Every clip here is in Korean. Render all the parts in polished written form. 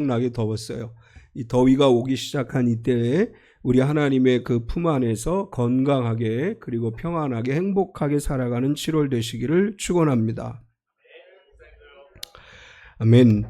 엄청나게 더웠어요. 이 더위가 오기 시작한 이때에 우리 하나님의 그 품 안에서 건강하게 그리고 평안하게 행복하게 살아가는 7월 되시기를 축원합니다. 아멘.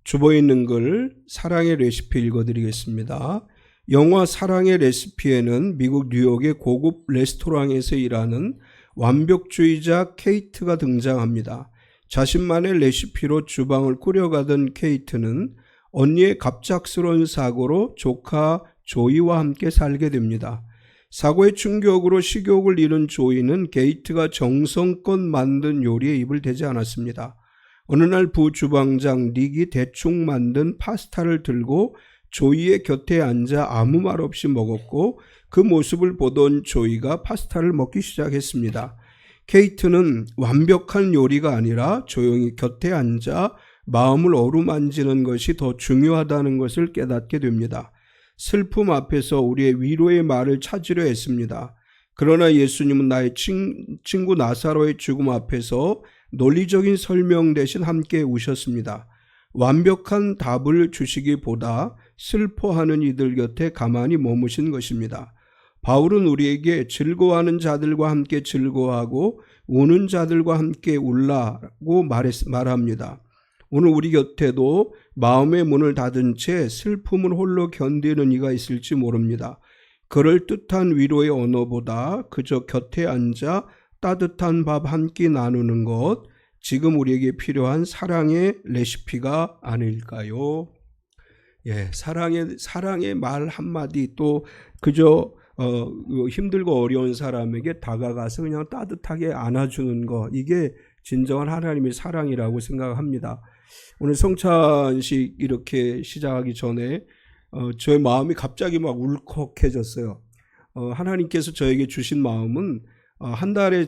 주보에 있는 글 사랑의 레시피 읽어드리겠습니다. 영화 사랑의 레시피에는 미국 뉴욕의 고급 레스토랑에서 일하는 완벽주의자 케이트가 등장합니다. 자신만의 레시피로 주방을 꾸려가던 케이트는 언니의 갑작스러운 사고로 조카 조이와 함께 살게 됩니다. 사고의 충격으로 식욕을 잃은 조이는 케이트가 정성껏 만든 요리에 입을 대지 않았습니다. 어느 날 부주방장 닉이 대충 만든 파스타를 들고 조이의 곁에 앉아 아무 말 없이 먹었고 그 모습을 보던 조이가 파스타를 먹기 시작했습니다. 케이트는 완벽한 요리가 아니라 조용히 곁에 앉아 마음을 어루만지는 것이 더 중요하다는 것을 깨닫게 됩니다. 슬픔 앞에서 우리의 위로의 말을 찾으려 했습니다. 그러나 예수님은 나의 친구 나사로의 죽음 앞에서 논리적인 설명 대신 함께 우셨습니다. 완벽한 답을 주시기보다 슬퍼하는 이들 곁에 가만히 머무신 것입니다. 바울은 우리에게 즐거워하는 자들과 함께 즐거워하고 우는 자들과 함께 울라고 말합니다. 오늘 우리 곁에도 마음의 문을 닫은 채 슬픔을 홀로 견디는 이가 있을지 모릅니다. 그럴듯한 위로의 언어보다 그저 곁에 앉아 따뜻한 밥 한 끼 나누는 것, 지금 우리에게 필요한 사랑의 레시피가 아닐까요? 예, 사랑의 말 한마디, 또 그저 힘들고 어려운 사람에게 다가가서 그냥 따뜻하게 안아주는 것, 이게 진정한 하나님의 사랑이라고 생각합니다. 오늘 성찬식 이렇게 시작하기 전에 저의 마음이 갑자기 막 울컥해졌어요. 하나님께서 저에게 주신 마음은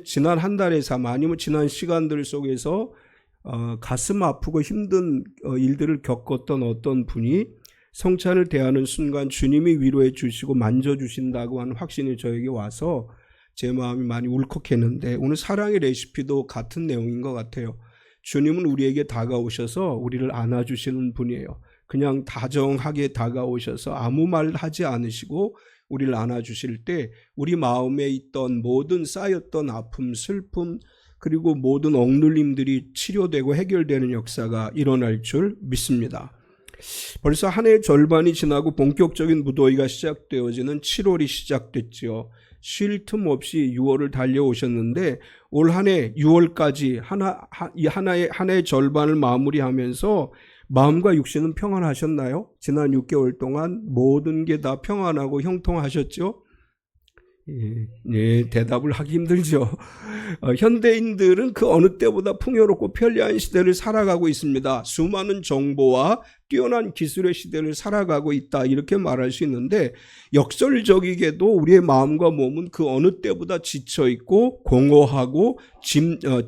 지난 한 달의 삶 아니면 지난 시간들 속에서 가슴 아프고 힘든 일들을 겪었던 어떤 분이 성찬을 대하는 순간 주님이 위로해 주시고 만져주신다고 하는 확신이 저에게 와서 제 마음이 많이 울컥했는데, 오늘 사랑의 레시피도 같은 내용인 것 같아요. 주님은 우리에게 다가오셔서 우리를 안아주시는 분이에요. 그냥 다정하게 다가오셔서 아무 말 하지 않으시고 우리를 안아주실 때 우리 마음에 있던 모든 쌓였던 아픔, 슬픔, 그리고 모든 억눌림들이 치료되고 해결되는 역사가 일어날 줄 믿습니다. 벌써 한 해의 절반이 지나고 본격적인 무더위가 시작되어지는 7월이 시작됐죠. 쉴 틈 없이 6월을 달려오셨는데 올 한 해 6월까지 한 해의 절반을 마무리하면서 마음과 육신은 평안하셨나요? 지난 6개월 동안 모든 게 다 평안하고 형통하셨죠? 예, 대답을 하기 힘들죠. 현대인들은 그 어느 때보다 풍요롭고 편리한 시대를 살아가고 있습니다. 수많은 정보와 뛰어난 기술의 시대를 살아가고 있다, 이렇게 말할 수 있는데, 역설적이게도 우리의 마음과 몸은 그 어느 때보다 지쳐있고 공허하고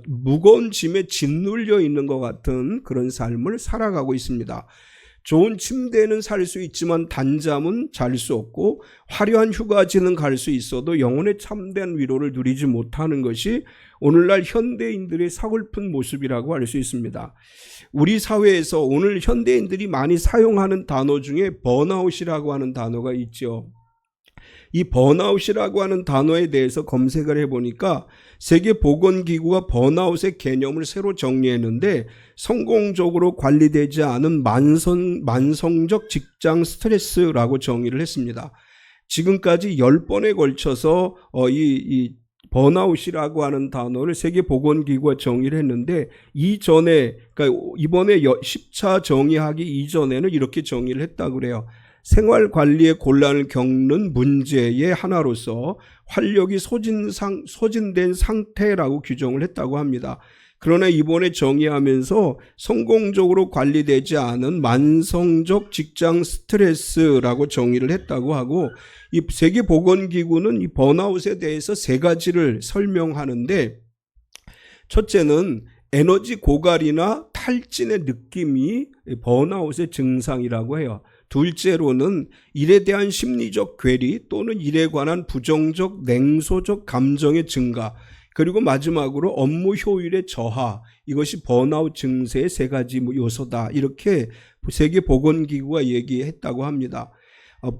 무거운 짐에 짓눌려 있는 것 같은 그런 삶을 살아가고 있습니다. 좋은 침대는 살 수 있지만 단잠은 잘 수 없고, 화려한 휴가지는 갈 수 있어도 영혼의 참된 위로를 누리지 못하는 것이 오늘날 현대인들의 서글픈 모습이라고 할 수 있습니다. 우리 사회에서 오늘 현대인들이 많이 사용하는 단어 중에 번아웃이라고 하는 단어가 있죠. 이 번아웃이라고 하는 단어에 대해서 검색을 해보니까 세계보건기구가 번아웃의 개념을 새로 정리했는데, 성공적으로 관리되지 않은 만성적 직장 스트레스라고 정의를 했습니다. 지금까지 10번에 걸쳐서 이 번아웃이라고 하는 단어를 세계보건기구가 정의를 했는데, 그러니까 이번에 10차 정의하기 이전에는 이렇게 정의를 했다고 그래요. 생활관리에 곤란을 겪는 문제의 하나로서 활력이 소진된 상태라고 규정을 했다고 합니다. 그러나 이번에 정의하면서 성공적으로 관리되지 않은 만성적 직장 스트레스라고 정의를 했다고 하고, 이 세계보건기구는 이 번아웃에 대해서 3가지를 설명하는데, 첫째는 에너지 고갈이나 탈진의 느낌이 번아웃의 증상이라고 해요. 둘째로는 일에 대한 심리적 괴리 또는 일에 관한 부정적, 냉소적 감정의 증가, 그리고 마지막으로 업무 효율의 저하, 이것이 번아웃 증세의 3가지 요소다, 이렇게 세계보건기구가 얘기했다고 합니다.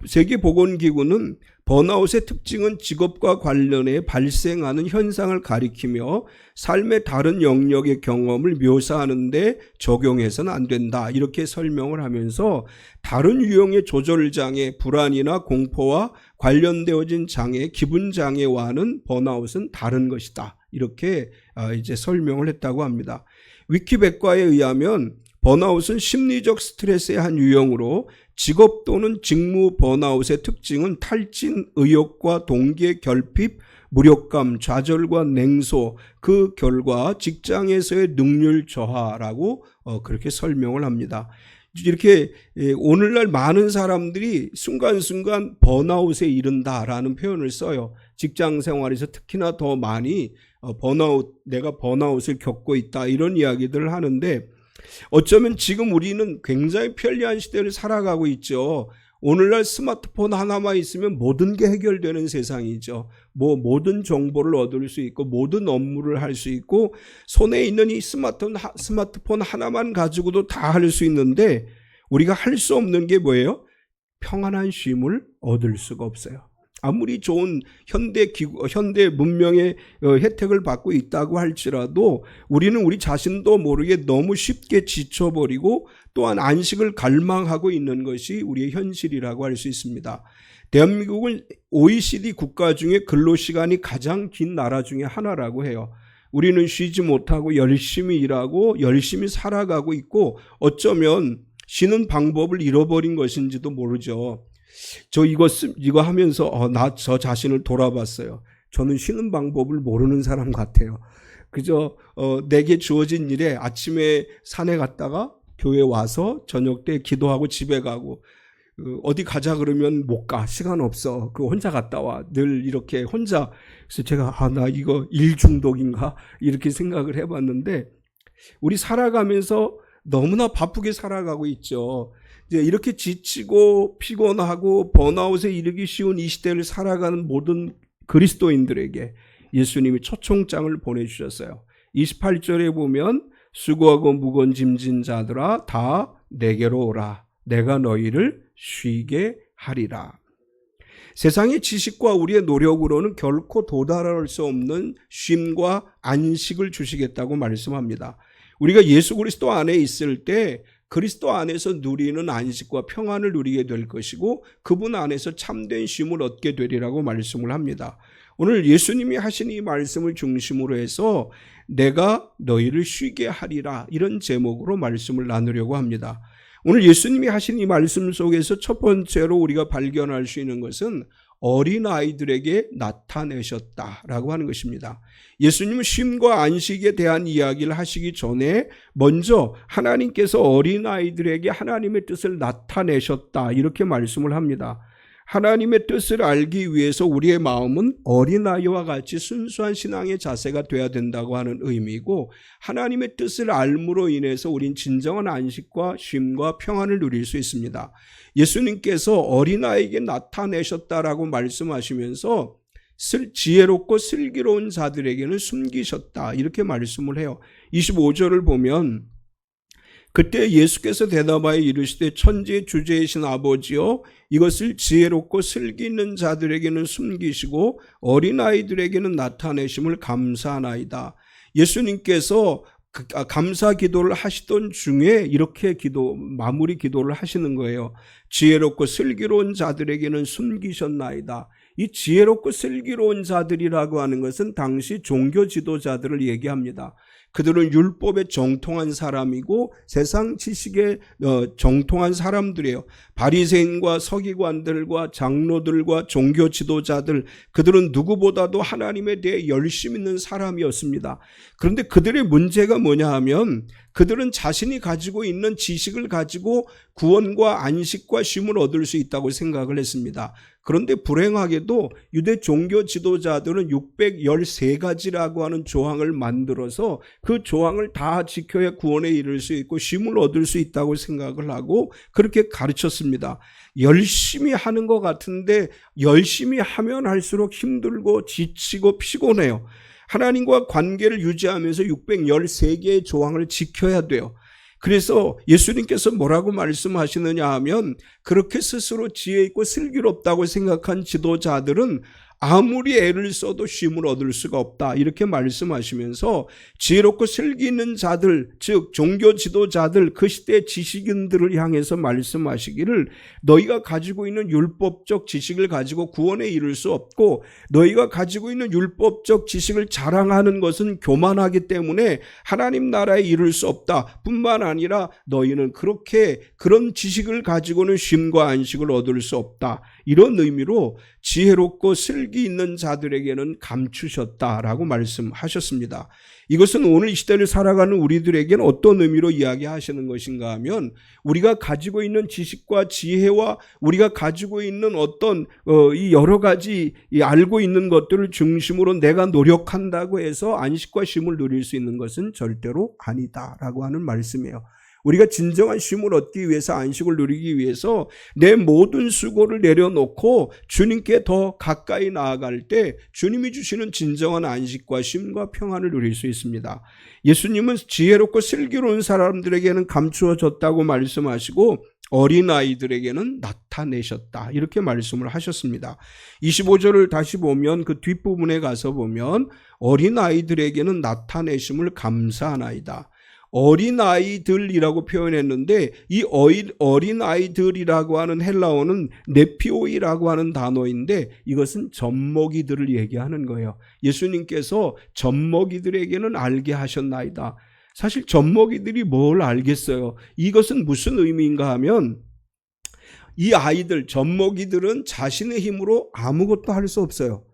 세계보건기구는 번아웃의 특징은 직업과 관련해 발생하는 현상을 가리키며 삶의 다른 영역의 경험을 묘사하는데 적용해서는 안 된다, 이렇게 설명을 하면서 다른 유형의 조절장애, 불안이나 공포와 관련되어진 장애, 기분장애와는 번아웃은 다른 것이다, 이렇게 이제 설명을 했다고 합니다. 위키백과에 의하면 번아웃은 심리적 스트레스의 한 유형으로 직업 또는 직무 번아웃의 특징은 탈진, 의욕과 동기의 결핍, 무력감, 좌절과 냉소, 그 결과 직장에서의 능률 저하라고 그렇게 설명을 합니다. 이렇게 오늘날 많은 사람들이 순간순간 번아웃에 이른다라는 표현을 써요. 직장 생활에서 특히나 더 많이 내가 번아웃을 겪고 있다, 이런 이야기들을 하는데, 어쩌면 지금 우리는 굉장히 편리한 시대를 살아가고 있죠. 오늘날 스마트폰 하나만 있으면 모든 게 해결되는 세상이죠. 모든 정보를 얻을 수 있고 모든 업무를 할 수 있고 손에 있는 이 스마트폰 하나만 가지고도 다 할 수 있는데, 우리가 할 수 없는 게 뭐예요? 평안한 쉼을 얻을 수가 없어요. 아무리 좋은 현대 문명의 혜택을 받고 있다고 할지라도 우리는 우리 자신도 모르게 너무 쉽게 지쳐버리고 또한 안식을 갈망하고 있는 것이 우리의 현실이라고 할 수 있습니다. 대한민국은 OECD 국가 중에 근로시간이 가장 긴 나라 중에 하나라고 해요. 우리는 쉬지 못하고 열심히 일하고 열심히 살아가고 있고 어쩌면 쉬는 방법을 잃어버린 것인지도 모르죠. 저 이거 하면서 저 자신을 돌아봤어요. 저는 쉬는 방법을 모르는 사람 같아요. 그저 내게 주어진 일에 아침에 산에 갔다가 교회 와서 저녁 때 기도하고 집에 가고, 어디 가자 그러면 못 가, 시간 없어, 혼자 갔다 와, 늘 이렇게 혼자. 그래서 제가 나 이거 일 중독인가 이렇게 생각을 해봤는데, 우리 살아가면서 너무나 바쁘게 살아가고 있죠. 이제 이렇게 지치고 피곤하고 번아웃에 이르기 쉬운 이 시대를 살아가는 모든 그리스도인들에게 예수님이 초청장을 보내주셨어요. 28절에 보면 수고하고 무거운 짐진 자들아 다 내게로 오라, 내가 너희를 쉬게 하리라. 세상의 지식과 우리의 노력으로는 결코 도달할 수 없는 쉼과 안식을 주시겠다고 말씀합니다. 우리가 예수 그리스도 안에 있을 때 그리스도 안에서 누리는 안식과 평안을 누리게 될 것이고 그분 안에서 참된 쉼을 얻게 되리라고 말씀을 합니다. 오늘 예수님이 하신 이 말씀을 중심으로 해서 내가 너희를 쉬게 하리라, 이런 제목으로 말씀을 나누려고 합니다. 오늘 예수님이 하신 이 말씀 속에서 첫 번째로 우리가 발견할 수 있는 것은 어린아이들에게 나타내셨다라고 하는 것입니다. 예수님은 쉼과 안식에 대한 이야기를 하시기 전에 먼저 하나님께서 어린아이들에게 하나님의 뜻을 나타내셨다, 이렇게 말씀을 합니다. 하나님의 뜻을 알기 위해서 우리의 마음은 어린아이와 같이 순수한 신앙의 자세가 되어야 된다고 하는 의미고, 하나님의 뜻을 알므로 인해서 우린 진정한 안식과 쉼과 평안을 누릴 수 있습니다. 예수님께서 어린아이에게 나타내셨다라고 말씀하시면서 지혜롭고 슬기로운 자들에게는 숨기셨다, 이렇게 말씀을 해요. 25절을 보면 그때 예수께서 대답하여 이르시되 천지의 주제이신 아버지여, 이것을 지혜롭고 슬기 있는 자들에게는 숨기시고 어린아이들에게는 나타내심을 감사하나이다. 예수님께서 감사 기도를 하시던 중에 이렇게 마무리 기도를 하시는 거예요. 지혜롭고 슬기로운 자들에게는 숨기셨나이다. 이 지혜롭고 슬기로운 자들이라고 하는 것은 당시 종교 지도자들을 얘기합니다. 그들은 율법에 정통한 사람이고 세상 지식에 정통한 사람들이에요. 바리새인과 서기관들과 장로들과 종교 지도자들, 그들은 누구보다도 하나님에 대해 열심 있는 사람이었습니다. 그런데 그들의 문제가 뭐냐 하면 그들은 자신이 가지고 있는 지식을 가지고 구원과 안식과 쉼을 얻을 수 있다고 생각을 했습니다. 그런데 불행하게도 유대 종교 지도자들은 613가지라고 하는 조항을 만들어서 그 조항을 다 지켜야 구원에 이를 수 있고 쉼을 얻을 수 있다고 생각을 하고 그렇게 가르쳤습니다. 열심히 하는 것 같은데 열심히 하면 할수록 힘들고 지치고 피곤해요. 하나님과 관계를 유지하면서 613개의 조항을 지켜야 돼요. 그래서 예수님께서 뭐라고 말씀하시느냐 하면 그렇게 스스로 지혜 있고 슬기롭다고 생각한 지도자들은 아무리 애를 써도 쉼을 얻을 수가 없다 이렇게 말씀하시면서 지혜롭고 슬기 있는 자들 즉 종교 지도자들 그 시대 지식인들을 향해서 말씀하시기를 너희가 가지고 있는 율법적 지식을 가지고 구원에 이를 수 없고 너희가 가지고 있는 율법적 지식을 자랑하는 것은 교만하기 때문에 하나님 나라에 이를 수 없다 뿐만 아니라 너희는 그런 지식을 가지고는 쉼과 안식을 얻을 수 없다 이런 의미로 지혜롭고 슬기 있는 자들에게는 감추셨다라고 말씀하셨습니다. 이것은 오늘 이 시대를 살아가는 우리들에게는 어떤 의미로 이야기하시는 것인가 하면 우리가 가지고 있는 지식과 지혜와 우리가 가지고 있는 어떤 이 여러 가지 알고 있는 것들을 중심으로 내가 노력한다고 해서 안식과 쉼을 누릴 수 있는 것은 절대로 아니다라고 하는 말씀이에요. 우리가 진정한 쉼을 얻기 위해서 안식을 누리기 위해서 내 모든 수고를 내려놓고 주님께 더 가까이 나아갈 때 주님이 주시는 진정한 안식과 쉼과 평안을 누릴 수 있습니다. 예수님은 지혜롭고 슬기로운 사람들에게는 감추어졌다고 말씀하시고 어린아이들에게는 나타내셨다 이렇게 말씀을 하셨습니다. 25절을 다시 보면 그 뒷부분에 가서 보면 어린아이들에게는 나타내심을 감사하나이다. 어린아이들이라고 표현했는데 이 어린아이들이라고 하는 헬라어는 네피오이라고 하는 단어인데 이것은 젖먹이들을 얘기하는 거예요. 예수님께서 젖먹이들에게는 알게 하셨나이다. 사실 젖먹이들이 뭘 알겠어요? 이것은 무슨 의미인가 하면 이 아이들, 젖먹이들은 자신의 힘으로 아무것도 할 수 없어요.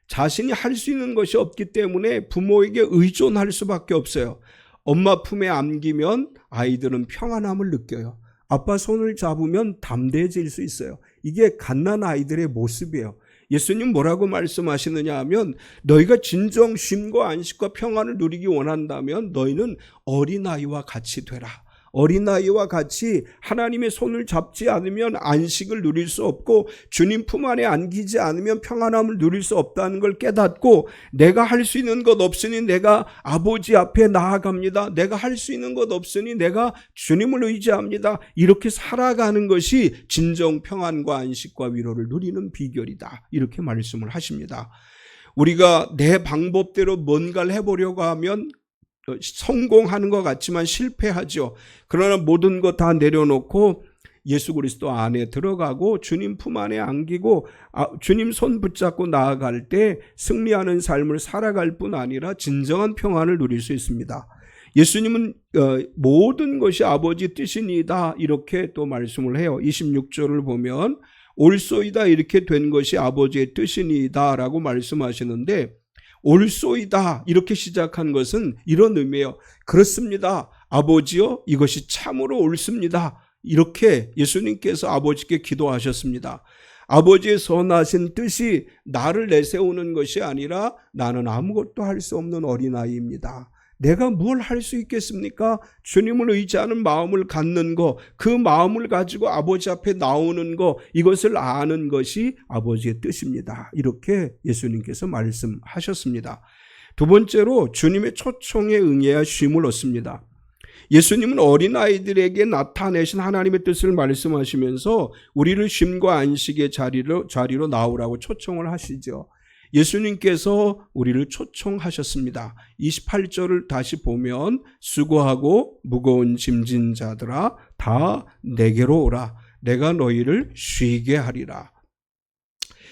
자신이 할 수 있는 것이 없기 때문에 부모에게 의존할 수밖에 없어요. 엄마 품에 안기면 아이들은 평안함을 느껴요. 아빠 손을 잡으면 담대해질 수 있어요. 이게 갓난 아이들의 모습이에요. 예수님 뭐라고 말씀하시느냐 하면 너희가 진정 쉼과 안식과 평안을 누리기 원한다면 너희는 어린아이와 같이 되라. 어린아이와 같이 하나님의 손을 잡지 않으면 안식을 누릴 수 없고 주님 품 안에 안기지 않으면 평안함을 누릴 수 없다는 걸 깨닫고 내가 할 수 있는 것 없으니 내가 아버지 앞에 나아갑니다. 내가 할 수 있는 것 없으니 내가 주님을 의지합니다. 이렇게 살아가는 것이 진정 평안과 안식과 위로를 누리는 비결이다. 이렇게 말씀을 하십니다. 우리가 내 방법대로 뭔가를 해보려고 하면 성공하는 것 같지만 실패하죠. 그러나 모든 것 다 내려놓고 예수 그리스도 안에 들어가고 주님 품 안에 안기고 주님 손 붙잡고 나아갈 때 승리하는 삶을 살아갈 뿐 아니라 진정한 평안을 누릴 수 있습니다. 예수님은 모든 것이 아버지 뜻이니이다 이렇게 또 말씀을 해요. 26절을 보면 올소이다 이렇게 된 것이 아버지의 뜻이니이다 라고 말씀하시는데 올소이다 이렇게 시작한 것은 이런 의미예요. 그렇습니다. 아버지요 이것이 참으로 옳습니다. 이렇게 예수님께서 아버지께 기도하셨습니다. 아버지의 선하신 뜻이 나를 내세우는 것이 아니라 나는 아무것도 할 수 없는 어린아이입니다. 내가 뭘 할 수 있겠습니까? 주님을 의지하는 마음을 갖는 것, 그 마음을 가지고 아버지 앞에 나오는 것, 이것을 아는 것이 아버지의 뜻입니다. 이렇게 예수님께서 말씀하셨습니다. 두 번째로 주님의 초청에 응해야 쉼을 얻습니다. 예수님은 어린아이들에게 나타내신 하나님의 뜻을 말씀하시면서 우리를 쉼과 안식의 자리로 나오라고 초청을 하시죠. 예수님께서 우리를 초청하셨습니다. 28절을 다시 보면 수고하고 무거운 짐진 자들아 다 내게로 오라. 내가 너희를 쉬게 하리라.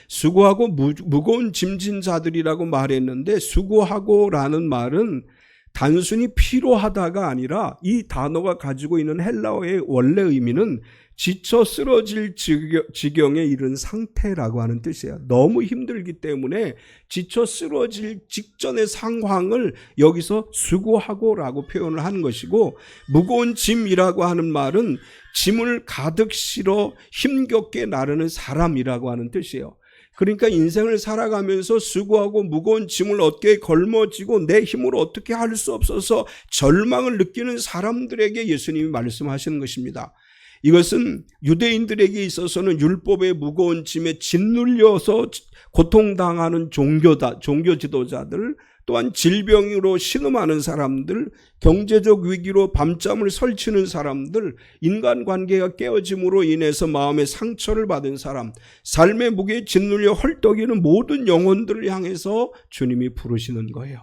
수고하고 무거운 짐진 자들이라고 말했는데 수고하고라는 말은 단순히 피로하다가 아니라 이 단어가 가지고 있는 헬라어의 원래 의미는 지쳐 쓰러질 지경에 이른 상태라고 하는 뜻이에요. 너무 힘들기 때문에 지쳐 쓰러질 직전의 상황을 여기서 수고하고라고 표현을 하는 것이고 무거운 짐이라고 하는 말은 짐을 가득 실어 힘겹게 나르는 사람이라고 하는 뜻이에요. 그러니까 인생을 살아가면서 수고하고 무거운 짐을 어깨에 걸머쥐고 내 힘으로 어떻게 할 수 없어서 절망을 느끼는 사람들에게 예수님이 말씀하시는 것입니다. 이것은 유대인들에게 있어서는 율법의 무거운 짐에 짓눌려서 고통당하는 종교 지도자들 또한 질병으로 신음하는 사람들, 경제적 위기로 밤잠을 설치는 사람들, 인간관계가 깨어짐으로 인해서 마음의 상처를 받은 사람, 삶의 무게에 짓눌려 헐떡이는 모든 영혼들을 향해서 주님이 부르시는 거예요.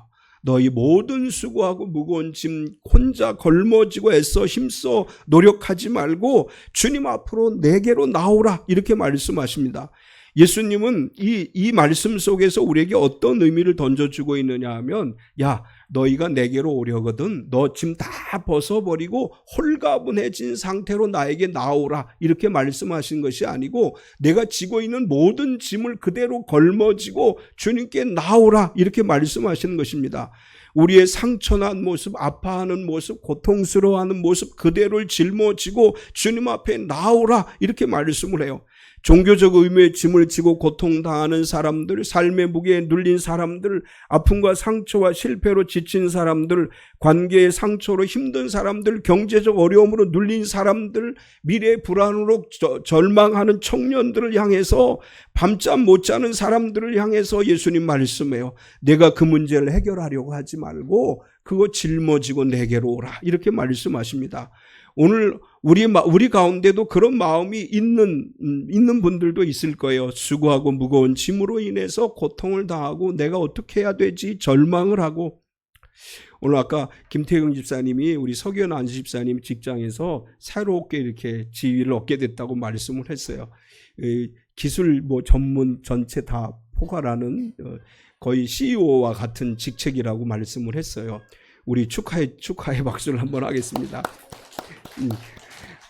너희 모든 수고하고 무거운 짐 혼자 걸머지고 애써 힘써 노력하지 말고 주님 앞으로 내게로 나오라, 이렇게 말씀하십니다. 예수님은 이 말씀 속에서 우리에게 어떤 의미를 던져주고 있느냐 하면, 야, 너희가 내게로 오려거든 너 짐 다 벗어버리고 홀가분해진 상태로 나에게 나오라, 이렇게 말씀하신 것이 아니고, 내가 지고 있는 모든 짐을 그대로 걸머지고 주님께 나오라, 이렇게 말씀하시는 것입니다. 우리의 상처난 모습, 아파하는 모습, 고통스러워하는 모습 그대로를 짊어지고 주님 앞에 나오라, 이렇게 말씀을 해요. 종교적 의무의 짐을 지고 고통당하는 사람들, 삶의 무게에 눌린 사람들, 아픔과 상처와 실패로 지친 사람들, 관계의 상처로 힘든 사람들, 경제적 어려움으로 눌린 사람들, 미래의 불안으로 절망하는 청년들을 향해서, 밤잠 못 자는 사람들을 향해서 예수님 말씀해요. 내가 그 문제를 해결하려고 하지 말고 그거 짊어지고 내게로 오라, 이렇게 말씀하십니다. 오늘 우리 가운데도 그런 마음이 있는 분들도 있을 거예요. 수고하고 무거운 짐으로 인해서 고통을 당하고 내가 어떻게 해야 되지 절망을 하고. 오늘 아까 김태경 집사님이 우리 서기현 안수 집사님 직장에서 새롭게 이렇게 지위를 얻게 됐다고 말씀을 했어요. 기술 전문 전체 다 포괄하는 거의 CEO와 같은 직책이라고 말씀을 했어요. 우리 축하의 박수를 한번 하겠습니다.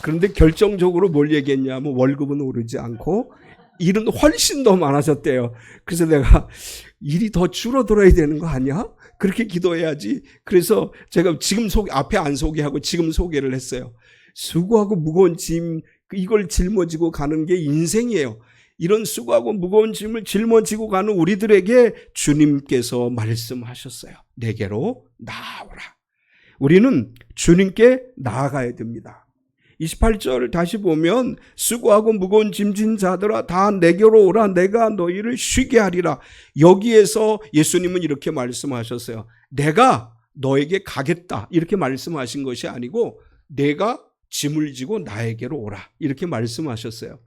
그런데 결정적으로 뭘 얘기했냐면, 월급은 오르지 않고 일은 훨씬 더 많아졌대요. 그래서 내가 일이 더 줄어들어야 되는 거 아니야? 그렇게 기도해야지. 그래서 제가 지금 앞에 안 소개하고 지금 소개를 했어요. 수고하고 무거운 짐, 이걸 짊어지고 가는 게 인생이에요. 이런 수고하고 무거운 짐을 짊어지고 가는 우리들에게 주님께서 말씀하셨어요. 내게로 나아오라. 우리는 주님께 나아가야 됩니다. 28절을 다시 보면, 수고하고 무거운 짐진 자들아 다 내게로 오라, 내가 너희를 쉬게 하리라. 여기에서 예수님은 이렇게 말씀하셨어요. 내가 너에게 가겠다, 이렇게 말씀하신 것이 아니고, 내가 짐을 지고 나에게로 오라, 이렇게 말씀하셨어요.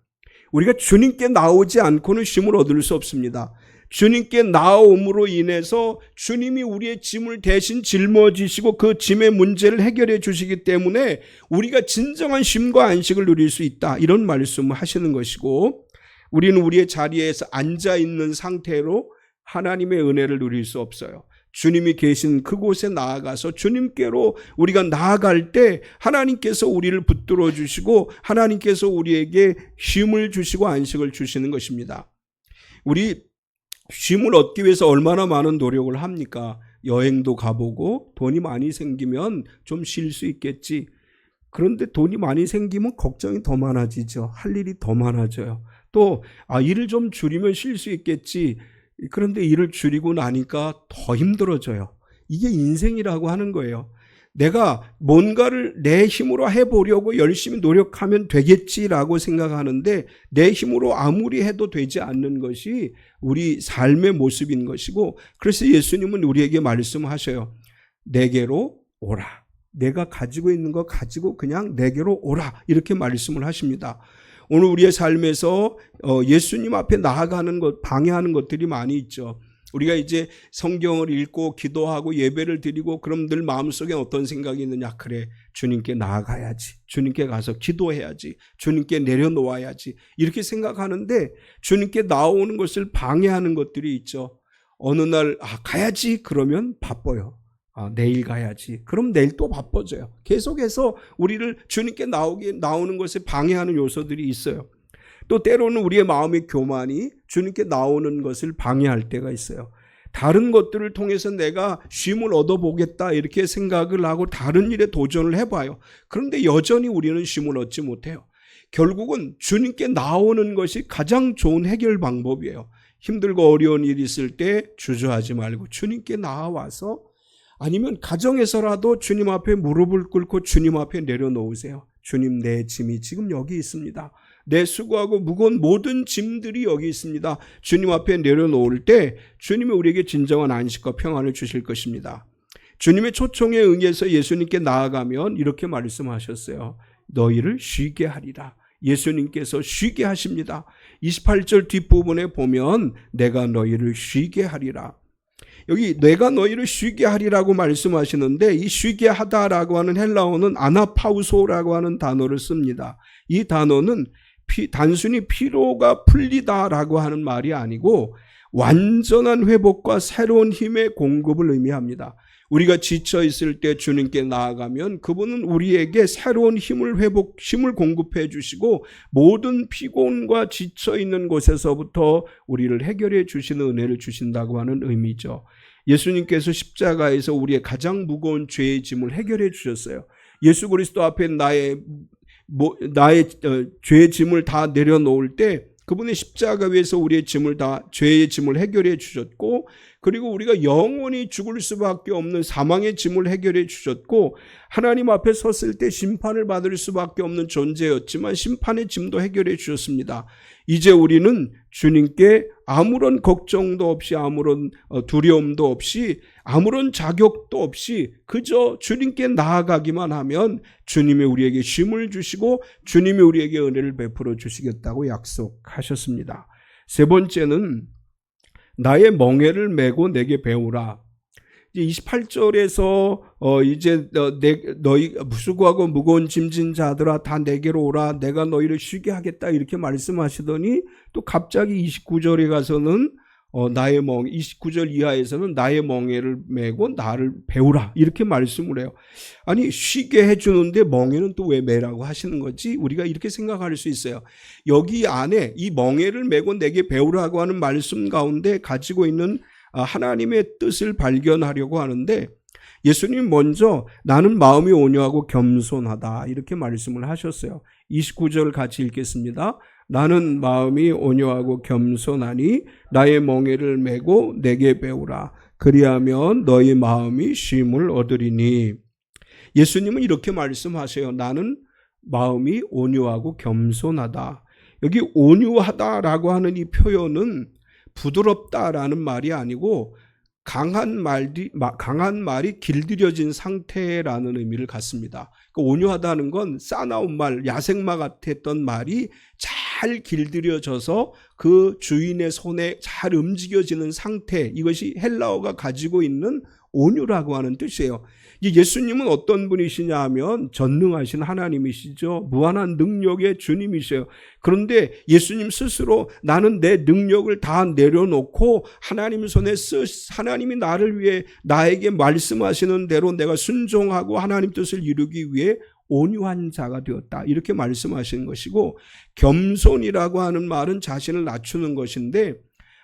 우리가 주님께 나오지 않고는 쉼을 얻을 수 없습니다. 주님께 나옴으로 인해서 주님이 우리의 짐을 대신 짊어지시고 그 짐의 문제를 해결해 주시기 때문에 우리가 진정한 쉼과 안식을 누릴 수 있다, 이런 말씀을 하시는 것이고, 우리는 우리의 자리에서 앉아있는 상태로 하나님의 은혜를 누릴 수 없어요. 주님이 계신 그곳에 나아가서 주님께로 우리가 나아갈 때 하나님께서 우리를 붙들어 주시고 하나님께서 우리에게 쉼을 주시고 안식을 주시는 것입니다. 우리 쉼을 얻기 위해서 얼마나 많은 노력을 합니까? 여행도 가보고 돈이 많이 생기면 좀 쉴 수 있겠지. 그런데 돈이 많이 생기면 걱정이 더 많아지죠. 할 일이 더 많아져요. 또 일을 좀 줄이면 쉴 수 있겠지. 그런데 일을 줄이고 나니까 더 힘들어져요. 이게 인생이라고 하는 거예요. 내가 뭔가를 내 힘으로 해보려고 열심히 노력하면 되겠지라고 생각하는데, 내 힘으로 아무리 해도 되지 않는 것이 우리 삶의 모습인 것이고, 그래서 예수님은 우리에게 말씀하셔요. 내게로 오라. 내가 가지고 있는 거 가지고 그냥 내게로 오라, 이렇게 말씀을 하십니다. 오늘 우리의 삶에서 예수님 앞에 나아가는 것, 방해하는 것들이 많이 있죠. 우리가 이제 성경을 읽고 기도하고 예배를 드리고 그럼 늘 마음속에 어떤 생각이 있느냐. 그래, 주님께 나아가야지. 주님께 가서 기도해야지. 주님께 내려놓아야지. 이렇게 생각하는데 주님께 나오는 것을 방해하는 것들이 있죠. 어느 날 가야지 그러면 바빠요. 내일 가야지. 그럼 내일 또 바빠져요. 계속해서 우리를 주님께 나오는 것에 방해하는 요소들이 있어요. 또 때로는 우리의 마음의 교만이 주님께 나오는 것을 방해할 때가 있어요. 다른 것들을 통해서 내가 쉼을 얻어보겠다 이렇게 생각을 하고 다른 일에 도전을 해봐요. 그런데 여전히 우리는 쉼을 얻지 못해요. 결국은 주님께 나오는 것이 가장 좋은 해결 방법이에요. 힘들고 어려운 일이 있을 때 주저하지 말고 주님께 나와서, 아니면 가정에서라도 주님 앞에 무릎을 꿇고 주님 앞에 내려놓으세요. 주님, 내 짐이 지금 여기 있습니다. 내 수고하고 무거운 모든 짐들이 여기 있습니다. 주님 앞에 내려놓을 때 주님이 우리에게 진정한 안식과 평안을 주실 것입니다. 주님의 초청에 응해서 예수님께 나아가면 이렇게 말씀하셨어요. 너희를 쉬게 하리라. 예수님께서 쉬게 하십니다. 28절 뒷부분에 보면 내가 너희를 쉬게 하리라. 여기 내가 너희를 쉬게 하리라고 말씀하시는데 이 쉬게 하다라고 하는 헬라어는 아나파우소라고 하는 단어를 씁니다. 이 단어는 단순히 피로가 풀리다라고 하는 말이 아니고 완전한 회복과 새로운 힘의 공급을 의미합니다. 우리가 지쳐 있을 때 주님께 나아가면 그분은 우리에게 새로운 힘을 공급해 주시고 모든 피곤과 지쳐 있는 곳에서부터 우리를 해결해 주시는 은혜를 주신다고 하는 의미죠. 예수님께서 십자가에서 우리의 가장 무거운 죄의 짐을 해결해 주셨어요. 예수 그리스도 앞에 나의 죄의 짐을 다 내려놓을 때 그분의 십자가 위에서 우리의 죄의 짐을 해결해 주셨고, 그리고 우리가 영원히 죽을 수밖에 없는 사망의 짐을 해결해 주셨고, 하나님 앞에 섰을 때 심판을 받을 수밖에 없는 존재였지만 심판의 짐도 해결해 주셨습니다. 이제 우리는 주님께 아무런 걱정도 없이, 아무런 두려움도 없이, 아무런 자격도 없이 그저 주님께 나아가기만 하면 주님이 우리에게 쉼을 주시고 주님이 우리에게 은혜를 베풀어 주시겠다고 약속하셨습니다. 세 번째는 나의 멍에를 메고 내게 배우라. 28절에서 이제 너희 수고하고 무거운 짐진 자들아 다 내게로 오라, 내가 너희를 쉬게 하겠다, 이렇게 말씀하시더니 또 갑자기 29절에 가서는 29절 이하에서는 나의 멍에를 메고 나를 배우라, 이렇게 말씀을 해요. 아니, 쉬게 해주는데 멍에는 또 왜 메라고 하시는 거지? 우리가 이렇게 생각할 수 있어요. 여기 안에 이 멍에를 메고 내게 배우라고 하는 말씀 가운데 가지고 있는 하나님의 뜻을 발견하려고 하는데, 예수님 먼저 나는 마음이 온유하고 겸손하다, 이렇게 말씀을 하셨어요. 29절 같이 읽겠습니다. 나는 마음이 온유하고 겸손하니 나의 멍에를 메고 내게 배우라. 그리하면 너희 마음이 쉼을 얻으리니. 예수님은 이렇게 말씀하세요. 나는 마음이 온유하고 겸손하다. 여기 온유하다라고 하는 이 표현은 부드럽다라는 말이 아니고 강한 말이 길들여진 상태라는 의미를 갖습니다. 온유하다는 건 싸나운 말, 야생마 같았던 말이 잘 길들여져서 그 주인의 손에 잘 움직여지는 상태, 이것이 헬라어가 가지고 있는 온유라고 하는 뜻이에요. 예수님은 어떤 분이시냐 하면 전능하신 하나님이시죠. 무한한 능력의 주님이세요. 그런데 예수님 스스로 나는 내 능력을 다 내려놓고 하나님 손에 하나님이 나를 위해 나에게 말씀하시는 대로 내가 순종하고 하나님 뜻을 이루기 위해 온유한 자가 되었다, 이렇게 말씀하시는 것이고, 겸손이라고 하는 말은 자신을 낮추는 것인데,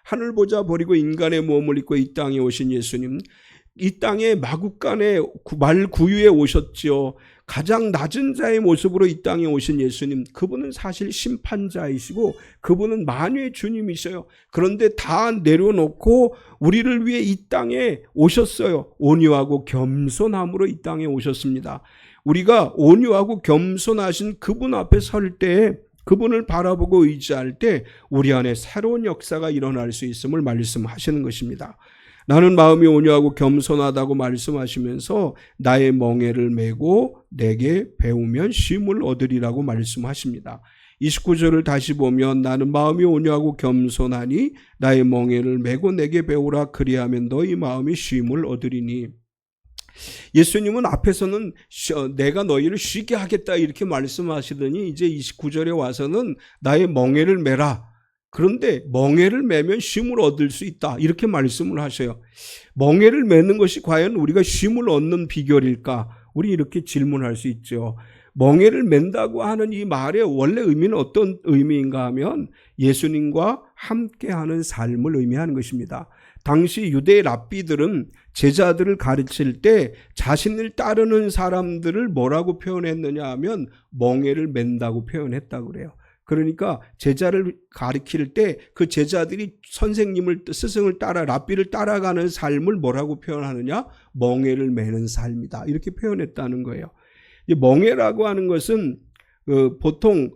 하늘 보자 버리고 인간의 몸을 입고 이 땅에 오신 예수님, 이 땅에 마구간에 말구유에 오셨지요. 가장 낮은 자의 모습으로 이 땅에 오신 예수님, 그분은 사실 심판자이시고 그분은 만유의 주님이셔요. 그런데 다 내려놓고 우리를 위해 이 땅에 오셨어요. 온유하고 겸손함으로 이 땅에 오셨습니다. 우리가 온유하고 겸손하신 그분 앞에 설 때, 그분을 바라보고 의지할 때 우리 안에 새로운 역사가 일어날 수 있음을 말씀하시는 것입니다. 나는 마음이 온유하고 겸손하다고 말씀하시면서 나의 멍에를 메고 내게 배우면 쉼을 얻으리라고 말씀하십니다. 29절을 다시 보면 나는 마음이 온유하고 겸손하니 나의 멍에를 메고 내게 배우라. 그리하면 너희 마음이 쉼을 얻으리니. 예수님은 앞에서는 내가 너희를 쉬게 하겠다 이렇게 말씀하시더니 이제 29절에 와서는 나의 멍에를 메라. 그런데 멍에를 메면 쉼을 얻을 수 있다, 이렇게 말씀을 하셔요. 멍에를 메는 것이 과연 우리가 쉼을 얻는 비결일까? 우리 이렇게 질문할 수 있죠. 멍에를 맨다고 하는 이 말의 원래 의미는 어떤 의미인가 하면 예수님과 함께하는 삶을 의미하는 것입니다. 당시 유대 랍비들은 제자들을 가르칠 때 자신을 따르는 사람들을 뭐라고 표현했느냐 하면 멍에를 맨다고 표현했다고 그래요. 그러니까 제자를 가르칠 때 그 제자들이 스승을 따라, 랍비를 따라가는 삶을 뭐라고 표현하느냐? 멍에를 매는 삶이다, 이렇게 표현했다는 거예요. 멍에라고 하는 것은 보통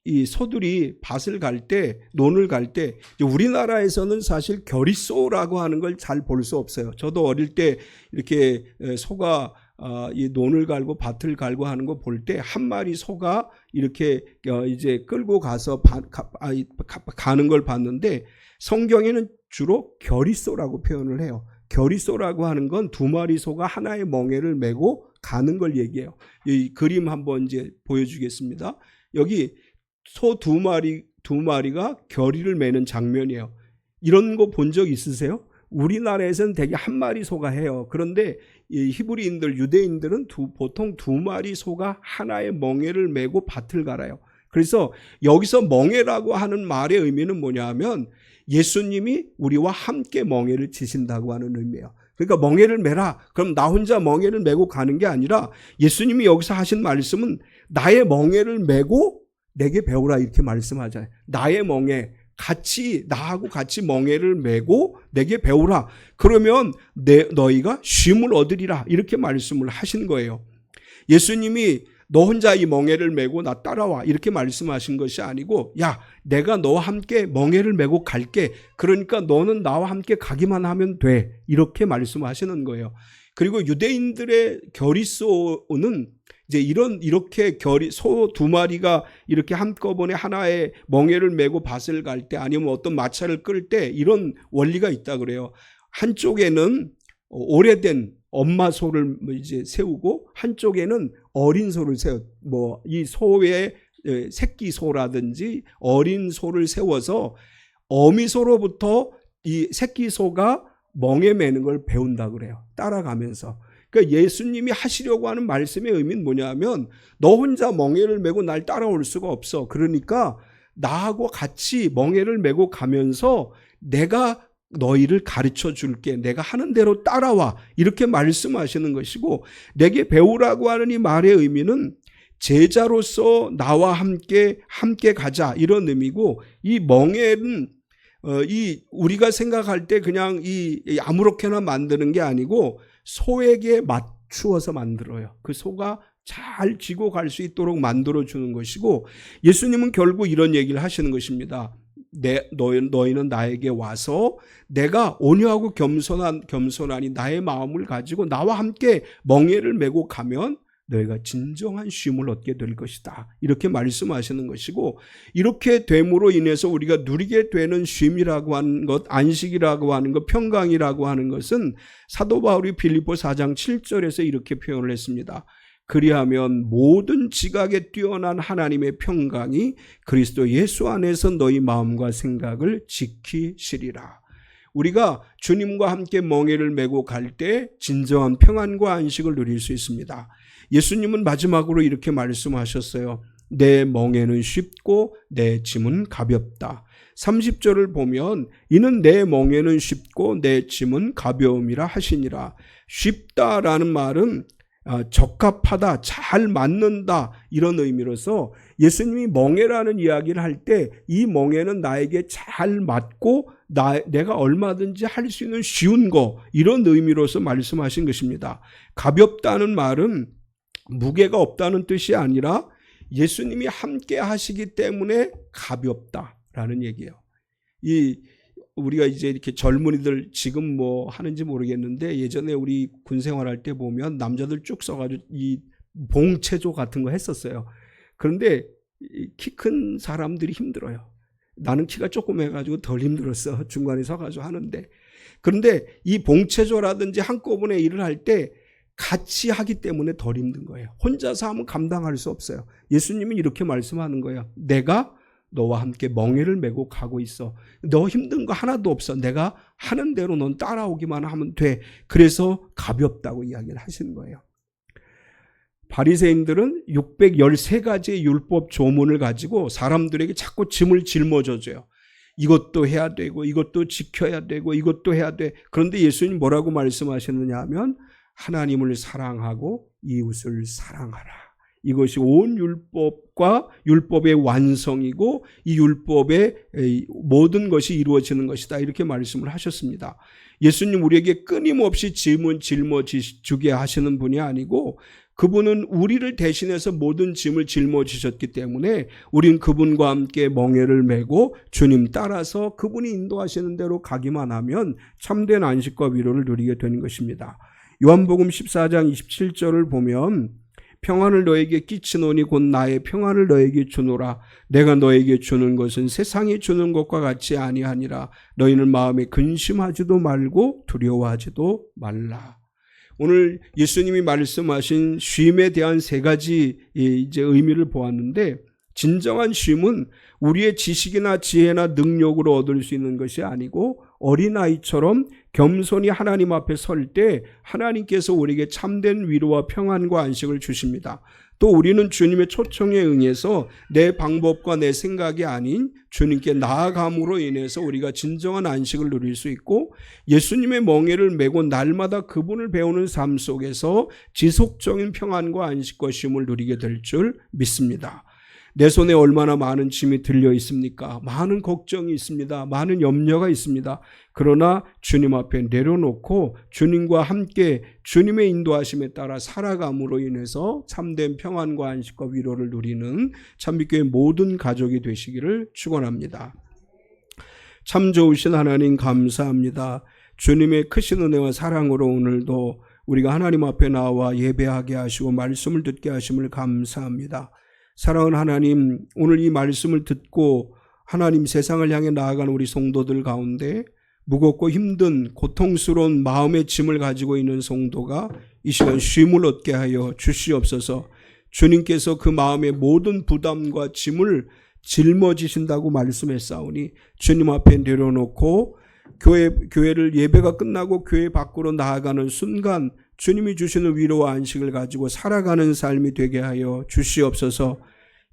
이 소들이 밭을 갈 때, 논을 갈 때, 우리나라에서는 사실 겨릿소라고 하는 걸 잘 볼 수 없어요. 저도 어릴 때 이렇게 소가 이 논을 갈고 밭을 갈고 하는 거 볼 때 한 마리 소가 이렇게 이제 끌고 가서 가는 걸 봤는데, 성경에는 주로 겨릿소라고 표현을 해요. 겨릿소라고 하는 건 두 마리 소가 하나의 멍에를 메고 가는 걸 얘기해요. 이 그림 한번 이제 보여주겠습니다. 여기 소 두 마리가 겨리를 매는 장면이에요. 이런 거 본 적 있으세요? 우리나라에서는 대개 한 마리 소가 해요. 그런데 이 히브리인들, 유대인들은 보통 두 마리 소가 하나의 멍에를 메고 밭을 갈아요. 그래서 여기서 멍에라고 하는 말의 의미는 뭐냐 하면 예수님이 우리와 함께 멍에를 지신다고 하는 의미예요. 그러니까 멍에를 메라. 그럼 나 혼자 멍에를 메고 가는 게 아니라 예수님이 여기서 하신 말씀은 나의 멍에를 메고 내게 배우라 이렇게 말씀하잖아요. 나의 멍에 나하고 같이 멍에를 메고 내게 배우라. 그러면 너희가 쉼을 얻으리라 이렇게 말씀을 하신 거예요. 예수님이 너 혼자 이 멍에를 메고 나 따라와 이렇게 말씀하신 것이 아니고, 야, 내가 너와 함께 멍에를 메고 갈게. 그러니까 너는 나와 함께 가기만 하면 돼. 이렇게 말씀하시는 거예요. 그리고 유대인들의 겨릿소는 이제 이렇게 소 두 마리가 이렇게 한꺼번에 하나의 멍에를 메고 밭을 갈 때, 아니면 어떤 마차를 끌 때 이런 원리가 있다 그래요. 한쪽에는 오래된 엄마 소를 이제 세우고 한쪽에는 어린 소를 이 소의 새끼 소라든지 어린 소를 세워서 어미 소로부터 이 새끼 소가 멍에 매는 걸 배운다 그래요. 따라가면서. 그러니까 예수님이 하시려고 하는 말씀의 의미는 뭐냐면 너 혼자 멍에를 메고 날 따라올 수가 없어. 그러니까 나하고 같이 멍에를 메고 가면서 내가 너희를 가르쳐 줄게. 내가 하는 대로 따라와. 이렇게 말씀하시는 것이고, 내게 배우라고 하는 이 말의 의미는 제자로서 나와 함께 가자 이런 의미고, 이 멍에는 우리가 생각할 때 그냥 아무렇게나 만드는 게 아니고 소에게 맞추어서 만들어요. 그 소가 잘 쥐고 갈 수 있도록 만들어주는 것이고, 예수님은 결국 이런 얘기를 하시는 것입니다. 너희는 나에게 와서 내가 온유하고 겸손하니 나의 마음을 가지고 나와 함께 멍에를 메고 가면 너희가 진정한 쉼을 얻게 될 것이다. 이렇게 말씀하시는 것이고, 이렇게 됨으로 인해서 우리가 누리게 되는 쉼이라고 하는 것, 안식이라고 하는 것, 평강이라고 하는 것은 사도 바울이 빌립보 4장 7절에서 이렇게 표현을 했습니다. 그리하면 모든 지각에 뛰어난 하나님의 평강이 그리스도 예수 안에서 너희 마음과 생각을 지키시리라. 우리가 주님과 함께 멍에를 메고 갈 때 진정한 평안과 안식을 누릴 수 있습니다. 예수님은 마지막으로 이렇게 말씀하셨어요. 내 멍에는 쉽고 내 짐은 가볍다. 30절을 보면 이는 내 멍에는 쉽고 내 짐은 가벼움이라 하시니라. 쉽다라는 말은 적합하다, 잘 맞는다 이런 의미로서 예수님이 멍에라는 이야기를 할 때 이 멍에는 나에게 잘 맞고 내가 얼마든지 할 수 있는 쉬운 거 이런 의미로서 말씀하신 것입니다. 가볍다는 말은 무게가 없다는 뜻이 아니라 예수님이 함께 하시기 때문에 가볍다라는 얘기예요. 우리가 이제 이렇게 젊은이들 지금 뭐 하는지 모르겠는데 예전에 우리 군 생활할 때 보면 남자들 쭉 써가지고 이 봉체조 같은 거 했었어요. 그런데 키 큰 사람들이 힘들어요. 나는 키가 조금 해가지고 덜 힘들었어. 중간에 서가지고 하는데. 그런데 이 봉체조라든지 한꺼번에 일을 할 때 같이 하기 때문에 덜 힘든 거예요. 혼자서 하면 감당할 수 없어요. 예수님은 이렇게 말씀하는 거예요. 내가 너와 함께 멍에를 메고 가고 있어. 너 힘든 거 하나도 없어. 내가 하는 대로 넌 따라오기만 하면 돼. 그래서 가볍다고 이야기를 하시는 거예요. 바리새인들은 613가지의 율법 조문을 가지고 사람들에게 자꾸 짐을 짊어져줘요. 이것도 해야 되고 이것도 지켜야 되고 이것도 해야 돼. 그런데 예수님 뭐라고 말씀하셨느냐 하면 하나님을 사랑하고 이웃을 사랑하라. 이것이 온 율법과 율법의 완성이고 이 율법의 모든 것이 이루어지는 것이다. 이렇게 말씀을 하셨습니다. 예수님 우리에게 끊임없이 짐을 짊어지게 하시는 분이 아니고 그분은 우리를 대신해서 모든 짐을 짊어지셨기 때문에 우린 그분과 함께 멍에를 메고 주님 따라서 그분이 인도하시는 대로 가기만 하면 참된 안식과 위로를 누리게 되는 것입니다. 요한복음 14장 27절을 보면 평안을 너에게 끼치노니 곧 나의 평안을 너에게 주노라. 내가 너에게 주는 것은 세상이 주는 것과 같이 아니하니라. 너희는 마음에 근심하지도 말고 두려워하지도 말라. 오늘 예수님이 말씀하신 쉼에 대한 세 가지 이제 의미를 보았는데, 진정한 쉼은 우리의 지식이나 지혜나 능력으로 얻을 수 있는 것이 아니고 어린아이처럼 겸손히 하나님 앞에 설 때 하나님께서 우리에게 참된 위로와 평안과 안식을 주십니다. 또 우리는 주님의 초청에 응해서 내 방법과 내 생각이 아닌 주님께 나아감으로 인해서 우리가 진정한 안식을 누릴 수 있고, 예수님의 멍에를 메고 날마다 그분을 배우는 삶 속에서 지속적인 평안과 안식과 쉼을 누리게 될 줄 믿습니다. 내 손에 얼마나 많은 짐이 들려 있습니까? 많은 걱정이 있습니다. 많은 염려가 있습니다. 그러나 주님 앞에 내려놓고 주님과 함께 주님의 인도하심에 따라 살아감으로 인해서 참된 평안과 안식과 위로를 누리는 참빛교회 모든 가족이 되시기를 축원합니다. 참 좋으신 하나님 감사합니다. 주님의 크신 은혜와 사랑으로 오늘도 우리가 하나님 앞에 나와 예배하게 하시고 말씀을 듣게 하심을 감사합니다. 사랑하는 하나님, 오늘 이 말씀을 듣고 하나님 세상을 향해 나아가는 우리 성도들 가운데 무겁고 힘든 고통스러운 마음의 짐을 가지고 있는 성도가 이 시간 쉼을 얻게 하여 주시옵소서. 주님께서 그 마음의 모든 부담과 짐을 짊어지신다고 말씀했사오니 주님 앞에 내려놓고 교회를 예배가 끝나고 교회 밖으로 나아가는 순간 주님이 주시는 위로와 안식을 가지고 살아가는 삶이 되게 하여 주시옵소서.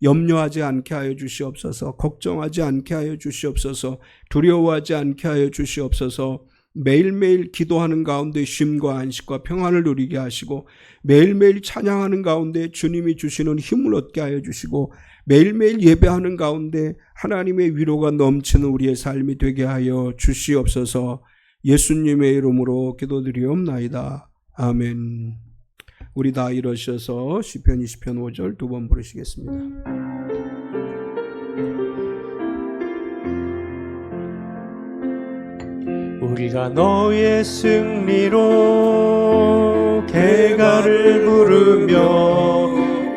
염려하지 않게 하여 주시옵소서. 걱정하지 않게 하여 주시옵소서. 두려워하지 않게 하여 주시옵소서. 매일매일 기도하는 가운데 쉼과 안식과 평안을 누리게 하시고, 매일매일 찬양하는 가운데 주님이 주시는 힘을 얻게 하여 주시고, 매일매일 예배하는 가운데 하나님의 위로가 넘치는 우리의 삶이 되게 하여 주시옵소서. 예수님의 이름으로 기도드리옵나이다. 아멘. 우리 다 일어서서 시편 20편 5절 두 번 부르시겠습니다. 우리가 너의 승리로 개가를 부르며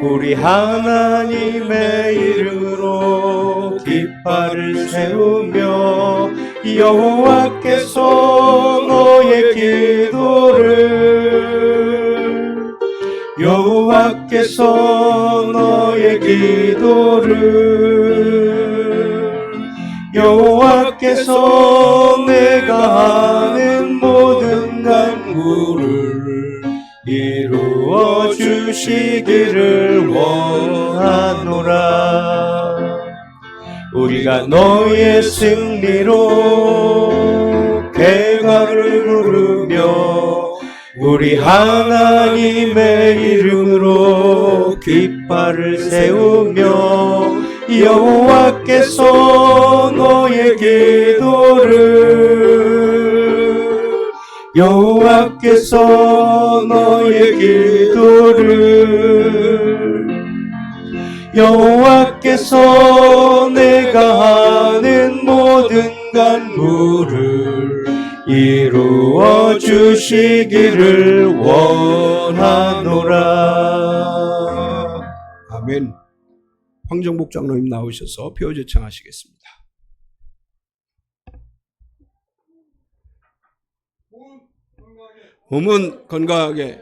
우리 하나님의 이름으로 깃발을 세우며 여호와께서 너의 기도를 여호와께서 내가 하는 모든 간구를 이루어 주시기를 원하노라. 우리가 너의 승리로 개가를 부르며 우리 하나님의 이름으로 깃발을 세우며 여호와께서 너의 기도를 여호와께서 내가 하는 모든 간구를 이루어 주시기를 원하노라. 아멘. 황정복 장로님 나오셔서 표제청하시겠습니다. 몸은 건강하게,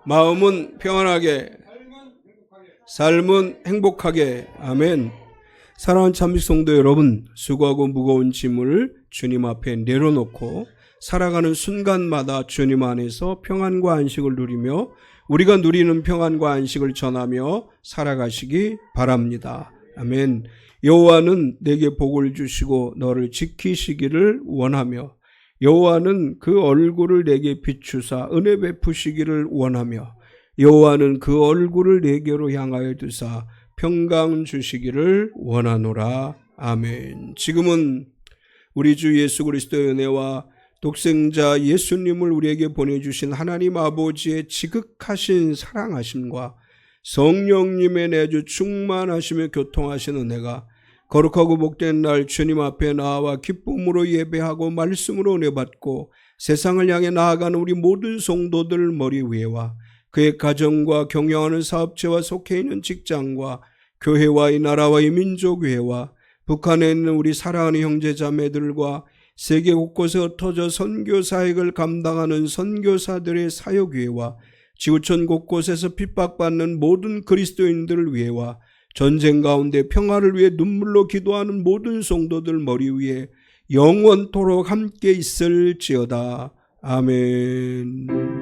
마음은 평안하게, 삶은 행복하게. 아멘. 사랑하는 참빛 성도 여러분, 수고하고 무거운 짐을 주님 앞에 내려놓고 살아가는 순간마다 주님 안에서 평안과 안식을 누리며 우리가 누리는 평안과 안식을 전하며 살아가시기 바랍니다. 아멘. 여호와는 내게 복을 주시고 너를 지키시기를 원하며 여호와는 그 얼굴을 내게 비추사 은혜 베푸시기를 원하며 여호와는 그 얼굴을 내게로 향하여 두사 평강 주시기를 원하노라. 아멘. 지금은 우리 주 예수 그리스도의 은혜와 독생자 예수님을 우리에게 보내주신 하나님 아버지의 지극하신 사랑하심과 성령님의 내주 충만하시며 교통하신 은혜가 거룩하고 복된 날 주님 앞에 나와 기쁨으로 예배하고 말씀으로 은혜 받고 세상을 향해 나아가는 우리 모든 성도들 머리 위에와 그의 가정과 경영하는 사업체와 속해 있는 직장과 교회와 이 나라와 이 민족회와 북한에 있는 우리 사랑하는 형제자매들과 세계 곳곳에 흩어져 선교 사역을 감당하는 선교사들의 사역위회와 지구촌 곳곳에서 핍박받는 모든 그리스도인들을 위해와 전쟁 가운데 평화를 위해 눈물로 기도하는 모든 성도들 머리 위에 영원토록 함께 있을지어다. 아멘.